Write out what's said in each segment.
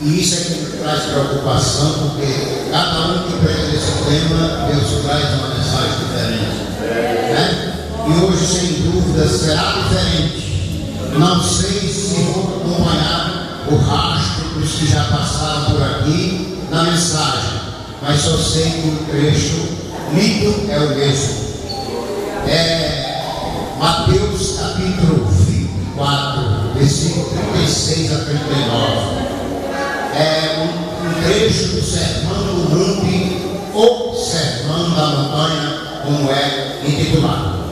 E isso é que me traz preocupação, porque cada um que prega esse tema, Deus traz uma mensagem diferente, né? E hoje, sem dúvida, será diferente. Não sei se vou acompanhar o rastro dos que já passaram por aqui na mensagem, mas só sei que o trecho lido é o mesmo. Mateus capítulo 24, versículo 36 a 39. Um trecho do Sermão do Monte, ou Sermão da Montanha, como é intitulado.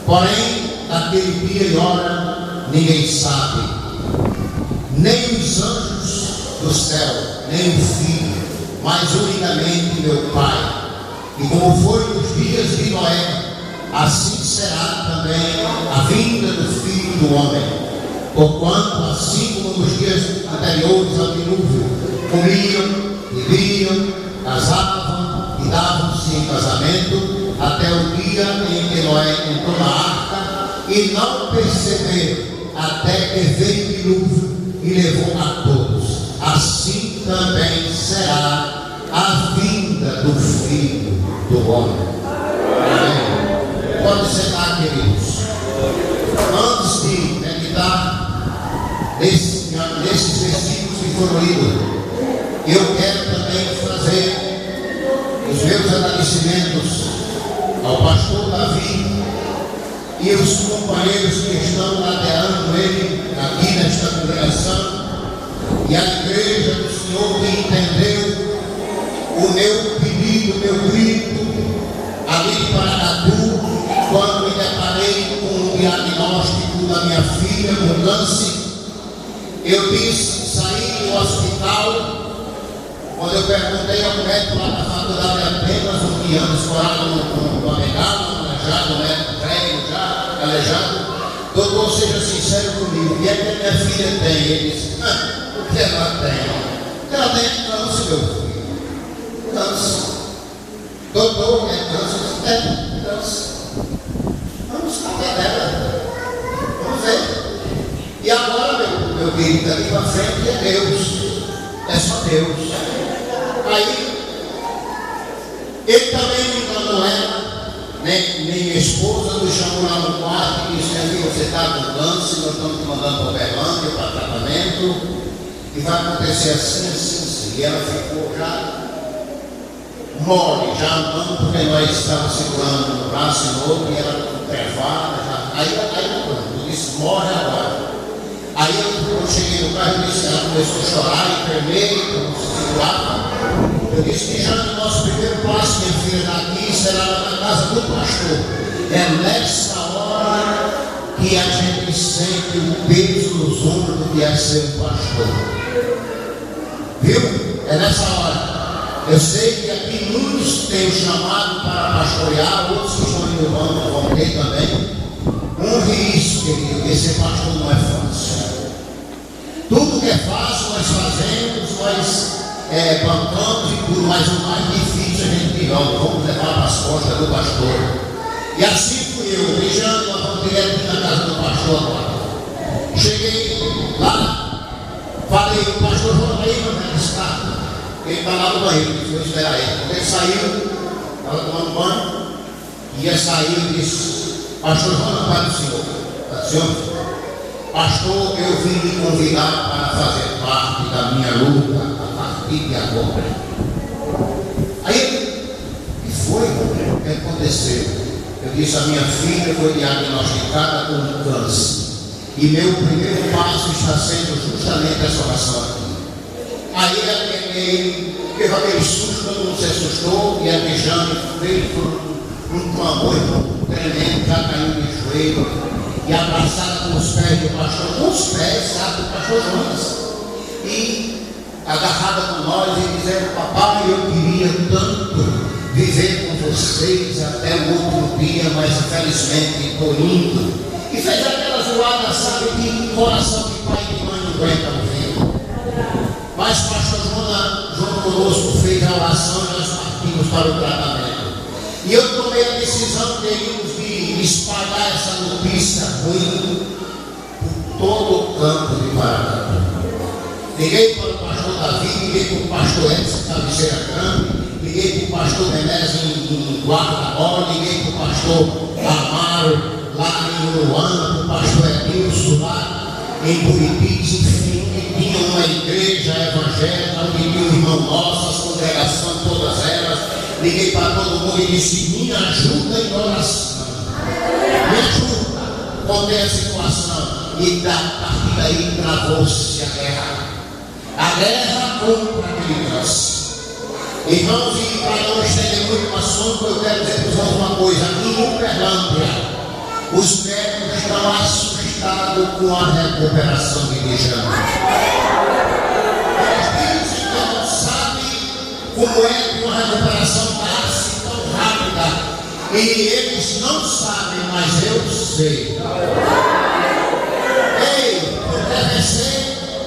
Porém, naquele dia e hora, ninguém sabe, nem os anjos do céu, nem o Filho, mas unicamente meu Pai. E como foi nos dias de Noé, assim será também a vinda do Filho do Homem. Porquanto, assim como nos dias anteriores ao dilúvio, comiam, bebiam, casavam e davam-se em casamento, até o dia em que Noé entrou na arca, e não perceberam, até que veio o dilúvio e levou a todos. Assim também será a vinda do Filho do Homem. Amém. Pode sentar, queridos. Antes de meditar nesses versículos que foram lidos, eu quero também fazer os meus agradecimentos ao pastor Davi e os companheiros que estão ladeando ele aqui nesta congregação, e a igreja do Senhor que entendeu o meu pedido, o meu grito ali de Paracatu, quando me deparei com o diagnóstico da minha filha com câncer. Eu disse, saí do hospital, quando eu perguntei ao médico lá na faculdade, apenas 11 anos, morado no Amegado, aleijado, médico velho já, aleijado. Doutor, seja sincero comigo, o que é que a minha filha tem? Ele disse, o que ela tem? Ela tem câncer, meu filho. Câncer. Doutor, é câncer? É câncer. Vamos saber dela. Vamos ver. E agora, meu querido, daqui para frente é Deus. É só Deus. Aí, ele também não enganou ela, nem minha esposa, nos chamou lá no quarto e disse, você está com câncer, nós estamos te mandando para o Berlândia, para tratamento, e vai acontecer assim, assim, assim. E ela ficou já mole, já andando, porque nós estávamos segurando no braço e no outro, e ela trevada, já. Aí eu disse, morre agora. Aí eu cheguei no carro e disse, ela começou a chorar e tremer, como se segurava. Eu disse que já no nosso primeiro passo, minha filha, daqui será na casa do pastor. É nessa hora que a gente sente o peso nos ombros do que é ser um pastor. Viu? É nessa hora. Eu sei que aqui muitos têm o chamado para pastorear, outros que estão indo vão ter também. Honre isso, querido, porque ser pastor não é fácil. Tudo que é fácil nós fazemos, nós bancamos e tudo, mas o mais difícil a gente diz, vamos levar para as costas do pastor. E assim fui eu, beijando, vamos direto na casa do pastor agora. Cheguei lá, falei, o pastor falou aí, não é escada. Ele está lá no banheiro, disse, vou esperar ele. Quando ele saiu, estava tomando banho, ia sair e disse, pastor, vamos para o senhor. Senhor, pastor, eu vim lhe convidar para fazer parte da minha luta a partir de agora. Aí, o que foi? O que aconteceu? Eu disse, a minha filha foi diagnosticada com câncer. E meu primeiro passo está sendo justamente essa oração aqui. Aí ele teve aquele susto, todo mundo se assustou, e a Jane veio por um clamor tremendo, já caiu de joelho, e abraçada com os pés do pastor, com os pés, sabe, do pastor Jonas, e agarrada com nós e dizendo, papai, eu queria tanto viver com vocês até o último dia, mas infelizmente estou indo. E fez aquela zoada, sabe, que coração de pai e de mãe não aguenta ouvir. Mas o pastor João conosco fez a oração e nós partimos para o tratamento. E eu tomei a decisão de espalhar essa notícia ruim por todo o campo de Paracatu. Liguei para o pastor Davi liguei para o pastor Edson, cabeceira grande, liguei para o pastor Menezes em Guarda-Bola, liguei para o pastor Amaro lá em Uruana, para o pastor Edilson lá em Buriti, enfim, que tinha uma igreja evangélica, onde tinha o irmão nosso, as congregações, todas elas. Liguei para todo mundo e disse: me ajuda em oração, me ajuda, contei a situação. E da partir daí travou-se a guerra contra aquele câncer. Irmãos, e para não estender muito o assunto, eu quero dizer para os irmãos uma coisa: aqui em Uberlândia, os médicos estão assustados com a recuperação de Bijama. Eles dizem que não sabem como é que uma recuperação nasce tão rápida. E eles não sabem, mas eu sei.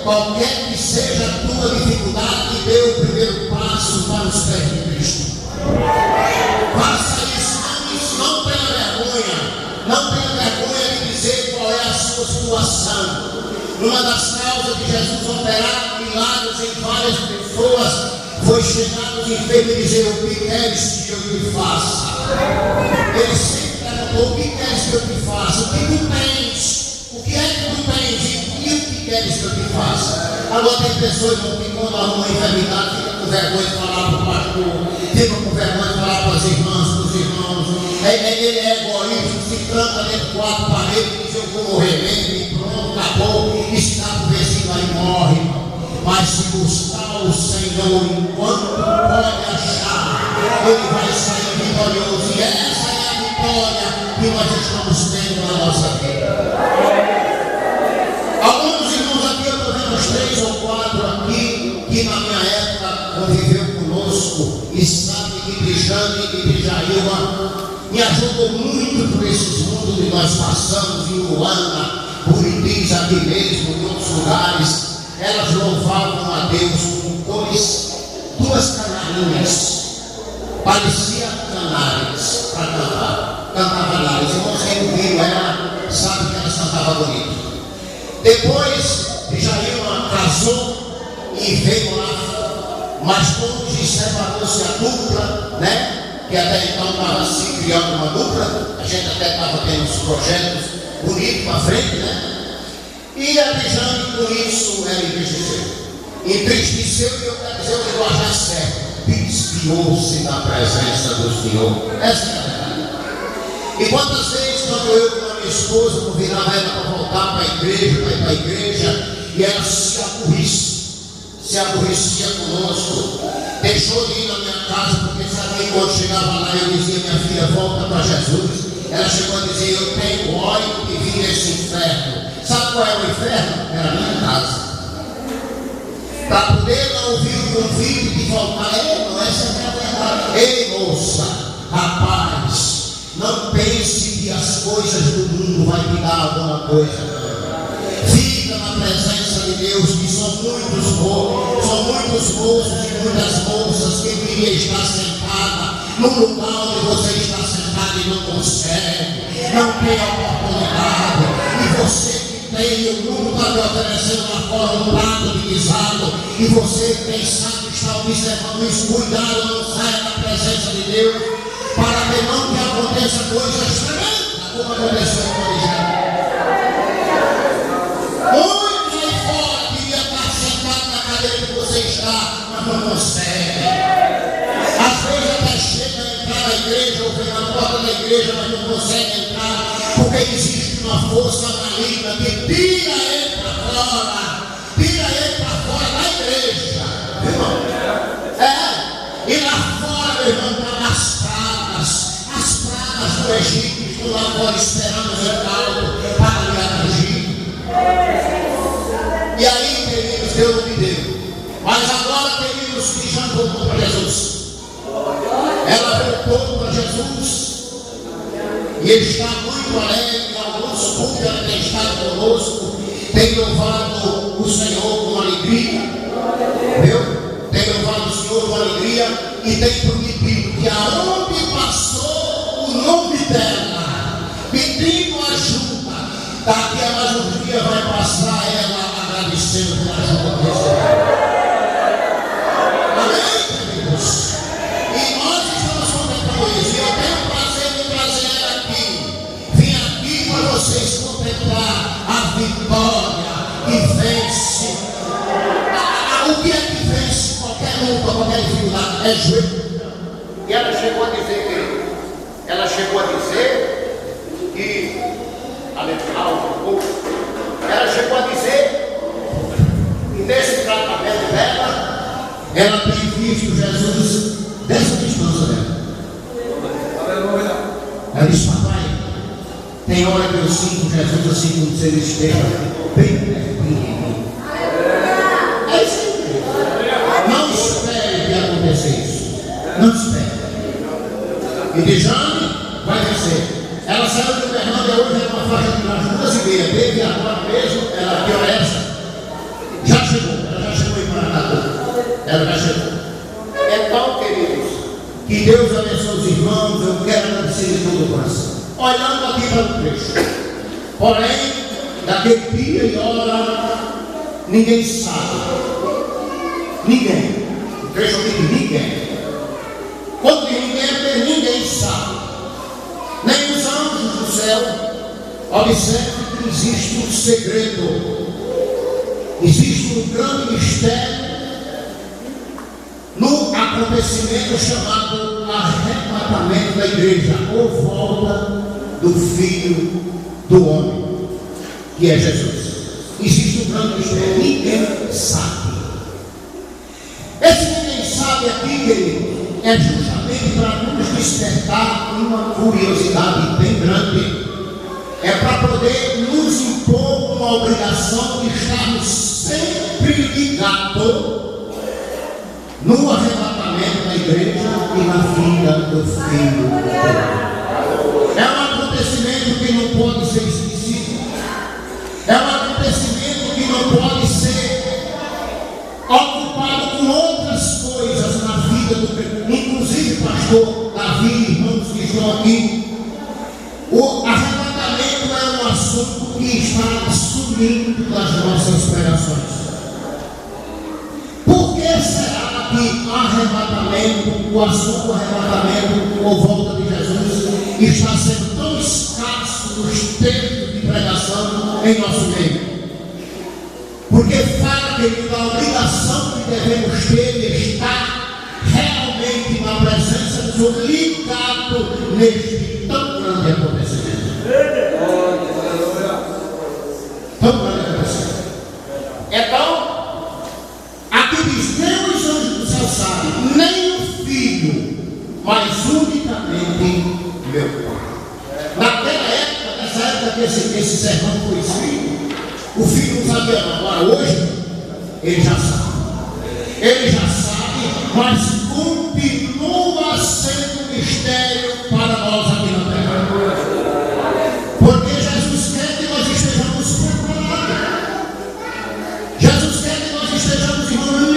Qualquer que seja a tua dificuldade, dê o primeiro passo para os pés de Cristo. Faça isso, não tenha vergonha. Não tenha vergonha de dizer qual é a sua situação. Uma das causas de Jesus operar milagres em várias pessoas foi chegar nos enfermos e dizer: o que queres que eu te faça? Ele sempre perguntou: o que queres que eu te faça? O que tu tens? O que é que tu tens? E o que queres que eu te faça? Agora tem pessoas que quando há uma enfermidade ficam com vergonha de falar para o pastor, ficam com vergonha de falar para as irmãs, para os irmãos. Ele é egoísta, se tranca dentro de quatro paredes e diz: eu vou morrer mesmo, e pronto, acabou, e se dá para o vizinho aí morre. Mas se buscar o Senhor enquanto pode achar, ele vai sair vitorioso. E essa é a vitória que nós estamos tendo na nossa vida. Alguns irmãos aqui, eu estou vendo uns 3 ou 4 aqui, que na minha época conviveu conosco e sabe que Bijane e Bijaíba me ajudou muito por esses mundos que nós passamos em Uruana, Buritis, aqui mesmo, em outros lugares. Elas louvavam a Deus com cores, 2 canarinhas, parecia canárias para cantar, cantava lá. Os irmãos que viram ela, sabem que elas cantavam bonito. Depois, Bijaíba casou e veio lá, mas quando separou-se a dupla, né? Que até então estava se criando uma dupla, a gente até estava tendo uns projetos bonitos para frente, né? E a Bijane com isso ela entristeceu, e eu quero dizer o linguagem certo, desviou-se da presença do Senhor. Essa é a verdade. E quantas vezes quando eu com a minha esposa convidava ela para voltar para a igreja, para ir para a igreja, e ela se aborrecia conosco, deixou de ir na minha casa, porque sabia que quando chegava lá eu dizia: minha filha, volta para Jesus. Ela chegou a dizer: eu tenho ódio de vir nesse inferno. Sabe qual é o inferno? Era a minha casa. Para poder não ouvir o convite de voltar, não, essa é a verdade. Ei, moça, rapaz, não pense que as coisas do mundo vai te dar alguma coisa. Fica na presença de Deus, que são muitos moços e muitas moças que queriam estar sentada no lugar onde você está sentado e não consegue, não tem oportunidade, e você tem o mundo está te oferecendo lá fora um prato de guisado, e você, quem sabe, está observando isso. Cuidado, não saia da presença de Deus, para que não te aconteça coisas tremendas, como aconteceu com o Bijane. Muito aí fora queria estar sentado na cadeira que você está, mas não consegue. Às vezes até chega a entrar na igreja, ou vem na porta da igreja, mas não consegue entrar, porque existe uma força maligna que tira ele para fora da igreja, irmão. E lá fora, meu irmão, estão as pragas do Egito, que estão lá fora esperando o recaldo para lhe atingir. E aí, queridos, Deus não me deu. Mas agora, queridos, que já voltou para Jesus. Ela voltou para Jesus. E ele está muito alegre. Alguns cultos ela tem estado conosco, tem louvado o Senhor com alegria, viu? Tem louvado o Senhor com alegria e tem prometido que aonde passou o nome dela, pedindo ajuda, daqui a mais um dia vai passar ela agradecendo pela ajuda que recebeu. é joelho. E ela chegou a dizer que ela chegou a dizer que nesse tratamento dela, ela tem visto Jesus dessa distância dela. Ela disse: papai, tem hora que eu sinto Jesus assim como se ele esteja bem pertinho de mim. É isso. Não espere que aconteça isso. Não espere. E de Jane vai vencer. Ela saiu de Uberlândia hoje, era uma faixa de umas 2h30. Teve agora mesmo, ela deu essa. Já chegou, ela já chegou em Maranatá. Ela já chegou. Então, queridos, que Deus abençoe os irmãos. Eu quero agradecer de todo o coração. Olhando aqui para o trecho. Porém, daquele dia e hora, ninguém sabe. Ninguém. O trecho aqui de ninguém. Quando diz ninguém, é porque ninguém sabe. Nem os anjos do céu. Observe que existe um segredo. Existe um grande mistério no acontecimento chamado arrebatamento da igreja, ou volta do Filho do Homem, que é Jesus. Existe um grande mistério, ninguém sabe. Esse ninguém sabe aqui, querido, é justamente para nos despertar uma curiosidade bem grande. É para poder nos impor uma obrigação de estarmos sempre ligados no arrebatamento da igreja e na vinda do Filho. É um acontecimento que não pode ser esquecido. É um acontecimento que não pode ser ocupado com outras coisas na vida do. Inclusive, pastor Davi, irmãos que estão aqui, o arrebatamento é um assunto que está sumindo das nossas pregações. Por que será que arrebatamento, o assunto do arrebatamento ou volta de Jesus está sendo tão escasso nos tempos de pregação em nosso meio? Porque fala, querido, da obrigação que devemos ter de estar realmente na presença do Senhor, ligado neste tão grande acontecimento. Tão grande acontecimento. Então, aqui diz: nem os anjos do céu sabem, nem o Filho, mas unicamente meu Pai. Naquela época, nessa época que esse sermão foi escrito, o Filho não sabia não. Agora hoje, ele já sabe. Ele já sabe, mas continua sendo um mistério para nós aqui na terra. Porque Jesus quer que nós estejamos preparados. Jesus quer que nós estejamos, irmãos,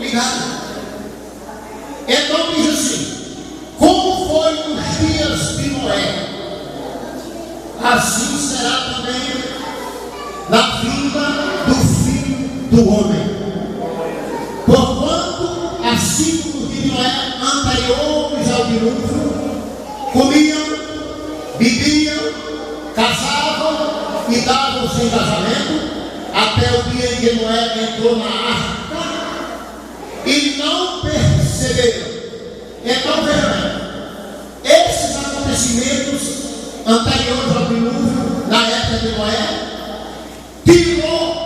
ligados. Então diz assim: como foi nos dias de Noé, assim será também na vinda do Filho do Homem. Porquanto, assim como de Noé anteriores ao dilúvio, comiam, bebiam, casavam e davam-se em casamento, até o dia em que Noé entrou na arca, e não perceberam. Então veja, esses acontecimentos anteriores ao dilúvio, na época de Noé, tirou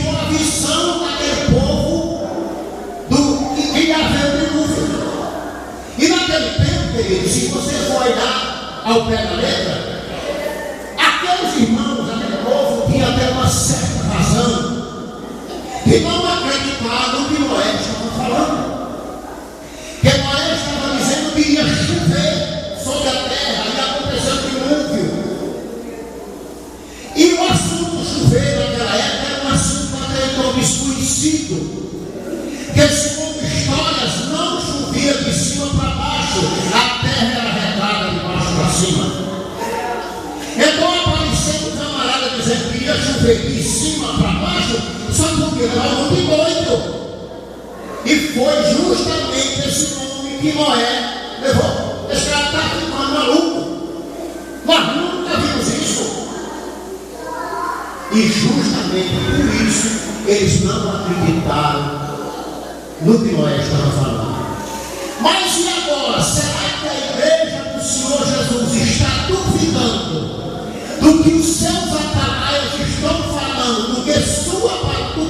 a visão daquele povo que ia haver o dilúvio. E naquele tempo, querido, se você for olhar ao pé da letra, aqueles irmãos, aquele povo tinha até uma certa razão de não acreditar no que Noé estava falando. Que Noé estava dizendo que ia chover sobre a terra, ia acontecer o dilúvio. E o assunto chover naquela época era um assunto até então desconhecido. Que segundo histórias não chovia de cima para baixo, a terra era regada de baixo para cima. Então apareceu um camarada dizendo que ia chover de cima para baixo, só porque era muito doido. E foi justamente esse nome que Noé levou. Esse cara está ficando maluco. Nós nunca vimos isso. E justamente por isso eles não acreditaram no que Noé estava falando. Mas e agora? Será que a igreja do Senhor Jesus está duvidando do que os seus atalaias estão falando, do que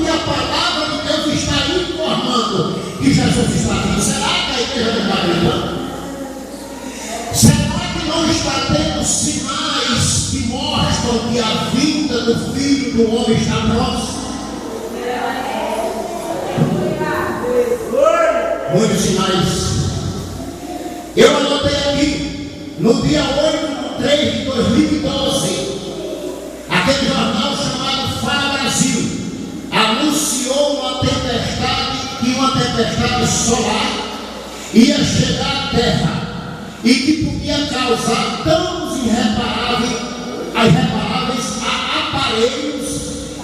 a palavra de Deus está informando que Jesus está vindo? Será que a igreja não está acreditando? Será que não está tendo sinais que mostram que a vinda do Filho do Homem está próxima? Muitos sinais. Eu anotei aqui, no dia 8/3/2012, aquele jornal chamado Fala Brasil anunciou uma tempestade solar ia chegar à Terra e que podia causar danos irreparáveis a aparelhos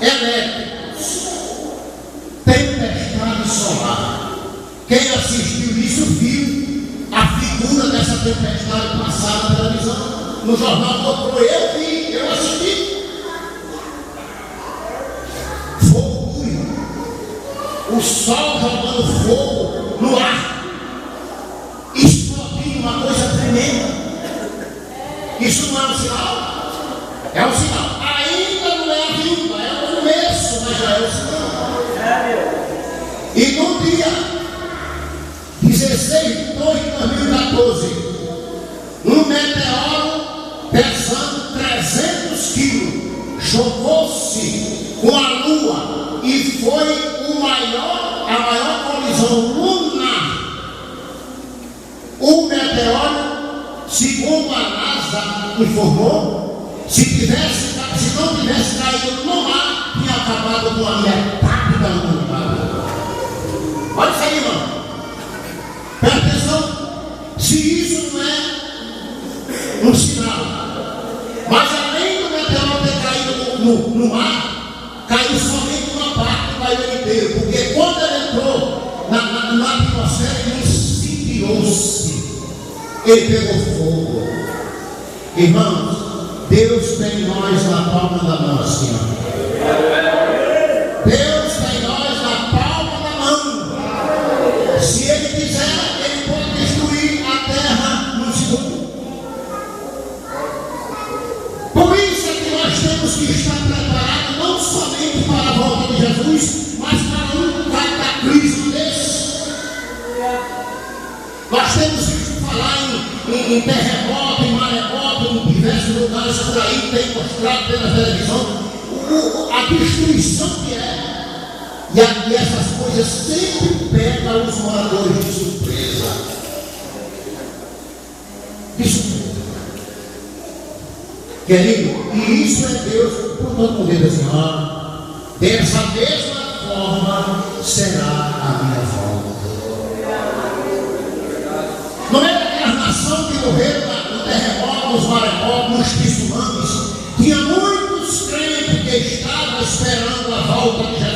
elétricos. Tempestade solar. Quem assistiu isso viu a figura dessa tempestade passar na televisão. No jornal mostrou, eu vi, eu assisti. Fogo puro. O sol jogando fogo no ar. Explodindo, uma coisa tremenda. Isso não é um sinal? É um sinal. Ainda não é a vinda, é o começo, mas já é o sinal. E no dia 16/2/2014, um meteoro pesando 300 quilos chocou-se com a Lua e foi a maior colisão lunar. O meteoro, segundo a NASA informou, se não tivesse caído no mar, tinha acabado com a metade da humanidade. Olha isso aí, irmão. Presta atenção, se isso não é um sinal, mas além do meteoro ter caído no mar, caiu somente uma parte, caiu ele inteiro, porque quando ele entrou na atmosfera, ele incendiou-se, ele pegou fogo. Irmãos, Deus tem nós na palma da mão assim, Deus tem nós na palma da mão. Se Ele quiser, Ele pode destruir a terra no segundo. Por isso é que nós temos que estar preparados não somente para a volta de Jesus, mas para um cataclismo desse. Nós temos que falar em terremoto, em maremoto, em diversos lugares por aí, tem mostrado pela televisão a destruição que é. E essas coisas sempre pegam os moradores de surpresa. De surpresa. Querido, e isso é Deus, portanto, com Deus assim, dessa mesma forma será a minha volta. Não é aquela nação que morreram no terremoto, nos maremotos, nos tsunamis, tinha muitos crentes que estavam esperando a volta de Jesus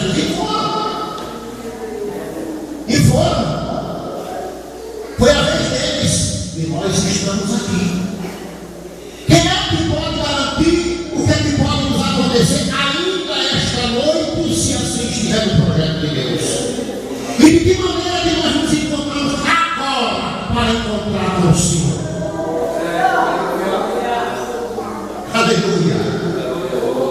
e foram. Foi a vez deles e nós estamos aqui. Quem é que pode garantir o que é que pode nos acontecer ainda esta noite, se assim estiver no projeto de Deus? E de que maneira que nós nos encontramos agora para encontrar com o Senhor? Aleluia!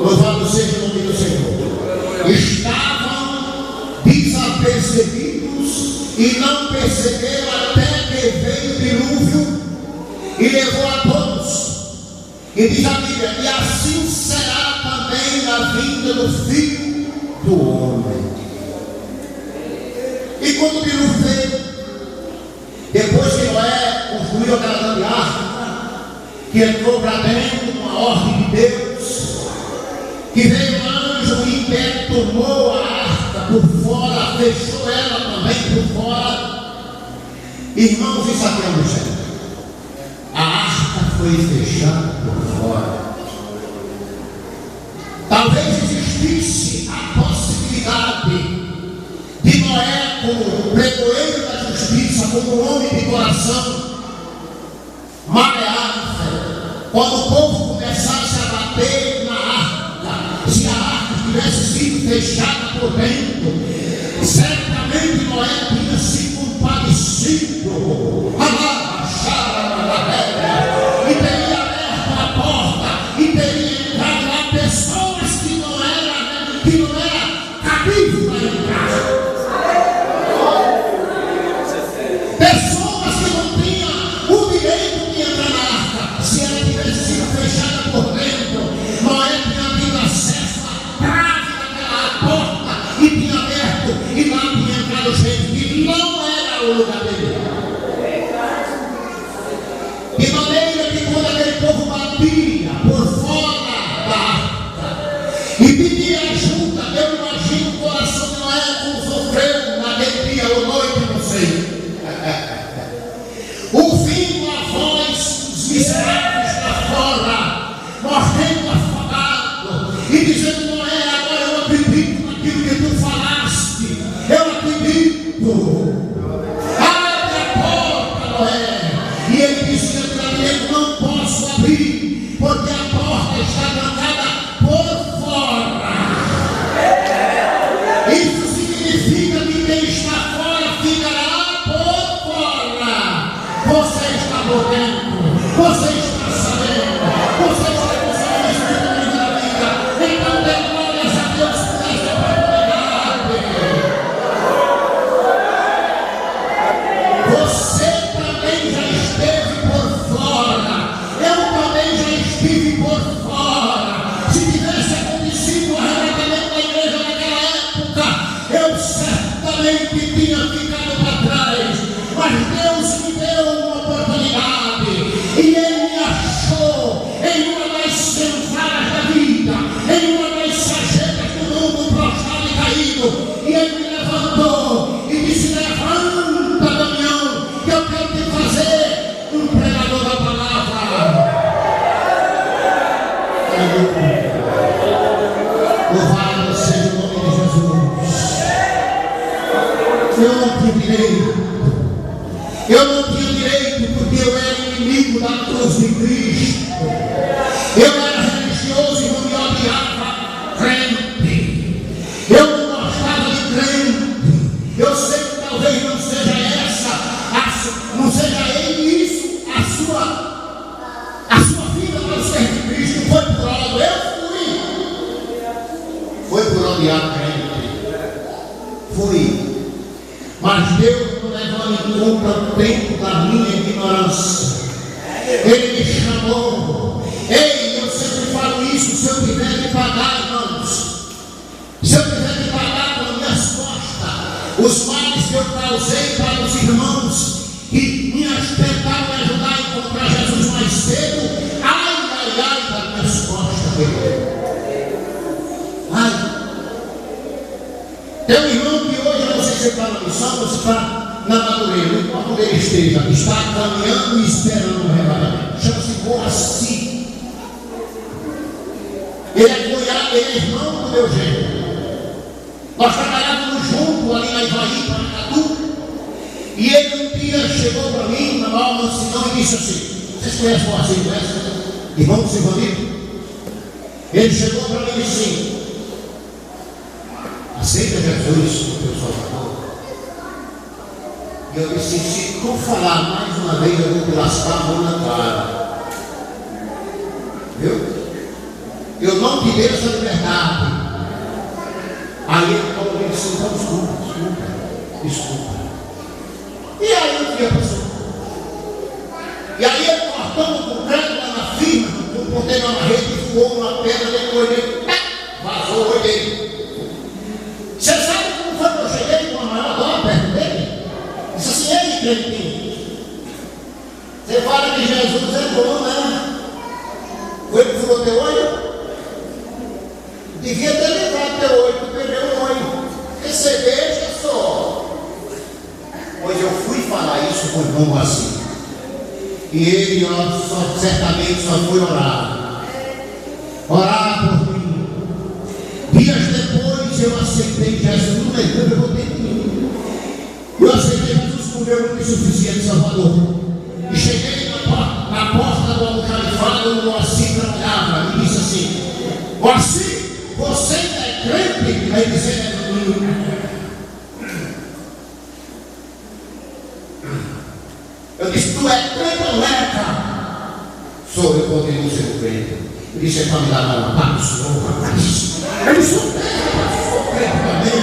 Louvado seja o nome do Senhor. Estavam desapercebidos e não perceberam até que veio o dilúvio e levou a todos. E diz a Bíblia, e assim será também na vinda do Filho do Homem. E quando o dilúvio veio, depois que Noé construiu aquela grande arca, que entrou para dentro com a ordem de Deus, que veio um anjo e tomou a arca por fora, fechou ela também por fora. Irmãos, isso aqui é um mistério. A arca foi fechada por fora. Talvez existisse a possibilidade de Noé, como pregoeiro da justiça, como homem de coração, mareado, quando o povo começasse a bater na arca, se a arca tivesse sido fechada por dentro, certamente Noé tinha descido, e teria aberto a porta, e teria entrado lá pessoas que não era cabível para entrar. Pessoas que não tinham o direito de entrar na arca. Se ela tivesse sido fechada por dentro, Noé tinha tido acesso à trave daquela porta e tinha aberto, e lá tinha entrado gente que não era o lugar dele. De maneira que quando aquele povo batia por fora da arca e pedia ajuda, eu imagino o coração de Noé como sofreu naquele dia ou noite, não sei. Ouvindo a voz dos miseráveis lá fora, morrendo afogado, e dizendo: Noé, agora eu acredito naquilo que tu falaste, eu acredito. Abre a porta, Noé. E ele disse: eu não posso abrir, porque a porta está trancada por fora. Isso significa que quem está fora ficará por fora. Você está por dentro, você está sabendo, você está conseguindo experimentar da vida. Então dê glórias a Deus por essa oportunidade. Você também já esteve por fora, eu também já estive por fora. Se tivesse acontecido o arrebatamento da igreja naquela época, eu certamente tinha ficado para trás, mas Deus me deu uma oportunidade, e Ele me achou em uma das senzalas da vida, em uma das sarjetas do mundo prostrado e caído, e Ele me levantou e disse: levanta, Damião, que eu quero te fazer um pregador da palavra. Louvado seja o nome de Jesus. Eu não tinha direito, porque eu era inimigo da cruz de Cristo. Eu era religioso e não me odiava crente. Eu não gostava de crente. Eu sei que talvez não seja não seja isso a sua vida para ser de Cristo. Foi por ódio, eu fui. Foi por odiar crente. Fui. Mas Deus não levou em conta o tempo da minha ignorância. Ele me chamou. Ei, eu sempre falo isso: se eu tiver que pagar, irmãos, se eu tiver que pagar com as minhas costas os males que eu causei para os irmãos que me tentaram me ajudar a encontrar Jesus mais cedo, ai das minhas costas, ai. Tem um irmão que hoje, eu não sei se ele está na missão ou se está na Madureira, enquanto ele está caminhando e esperando o arrebatamento. Chama-se Moacir. Ele é cunhado, ele é irmão do meu gênero. Nós trabalhávamos juntos ali na Ivaí, Paracatu. E ele um dia chegou para mim, na maior mansidão, e disse assim: vocês conhecem o Moacir, conhecem? Irmão do Silvanito? Ele chegou para mim e disse assim: aceita Jesus, o teu Salvador? E eu disse: se tu falar mais uma vez, eu vou te lascar a mão na cara. Viu? Eu não te dei essa liberdade. Aí ele falou: então desculpa. E aí o dia passou. E aí ele cortando o concreto lá na firma, eu botei uma rede, voou uma pedra, depois ele vazou o olho dele. Você sabe como foi que eu cheguei com a maior dó perto dele? Disse assim: ei, crentinho, você fala que Jesus é bom, né? Foi que furou teu olho? Devia ter levado teu olho, tu perdeu o olho. Recebeja só. Pois eu fui falar isso com o irmão assim. E ele certamente só foi orar por mim. Dias depois eu aceitei Jesus, não lembrando, eu voltei de mim. Eu aceitei Jesus como meu único e suficiente Salvador. E cheguei na porta do almoxarifado, o Moacir trabalhava e disse assim: Moacir, você é crente? Aí ele disse: Eu disse: tu é crente ou não é, cara? Sou, eu continuo sendo crente. Eu disse: é para me dar uma paz do Senhor, rapaz. Eu sou crente também.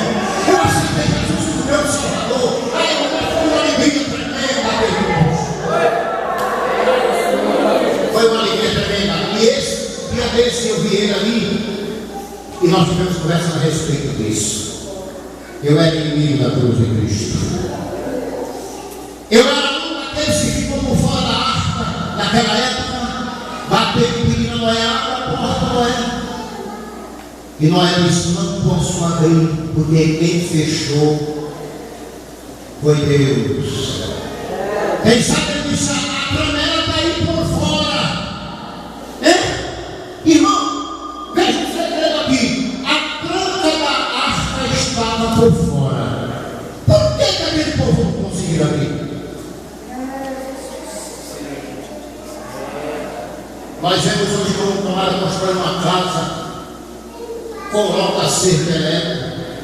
Eu aceitei Jesus como meu Salvador. Aí eu fui uma alegria tremenda, Deus. Foi uma alegria tremenda. E esse dia desse eu vi ele ali. E nós tivemos conversa a respeito disso. Eu era inimigo da cruz de Cristo. Eu era um daqueles que ficou por fora da arca naquela época, batendo e pedindo a Noé: abre a porta, Noé. E Noé disse: não posso abrir, porque quem fechou foi Deus. Quem sabe ele disse: a tramela está aí por fora. Irmão, veja o segredo aqui. A tranca da arca estava por fora. Por que aquele povo não conseguiu abrir? Nós vemos hoje como um camarada constrói uma casa, coloca cerca elétrica,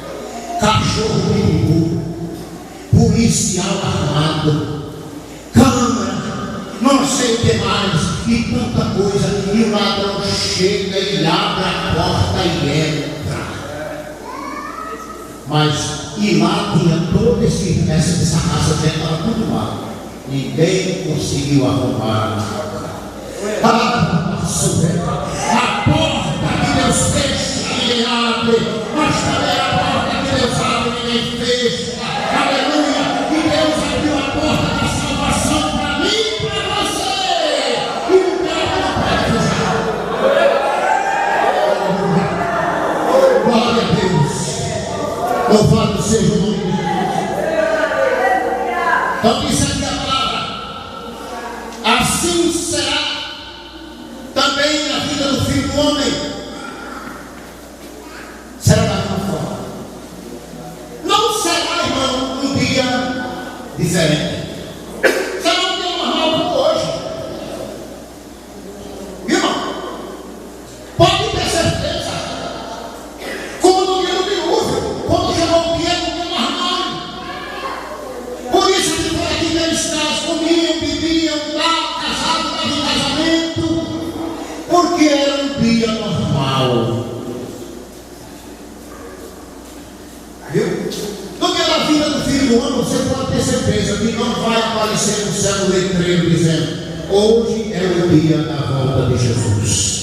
cachorro pitbull, policial armado, câmera, não sei o que mais, e tanta coisa, e o ladrão chega e abre a porta e entra. Mas, e lá tinha toda essa raça que estava tudo lá. Ninguém conseguiu arrumar a porta que Deus fecha, ninguém abre, mas também a porta que Deus abre, ninguém fecha. Aleluia! E Deus abriu a porta da salvação para mim e para você. E o diabo não pode fechar. Glória a Deus. Louvado seja o nome de Jesus. Então diz aqui a palavra: assim será também na vida do Filho do Homem. Será da mesma forma. Não será, irmão, um dia diferente. Será um dia normal como hoje. Irmão, pode ter certeza. Como no dia do dilúvio, quando chegou o dia, não tinha mais nada. Por isso que por aqui eles comiam, bebiam, casados, davam casamento. Porque era um dia normal. Viu? No dia da vida do Filho do Homem, você pode ter certeza que não vai aparecer no céu o letreiro dizendo: hoje é o dia da volta de Jesus.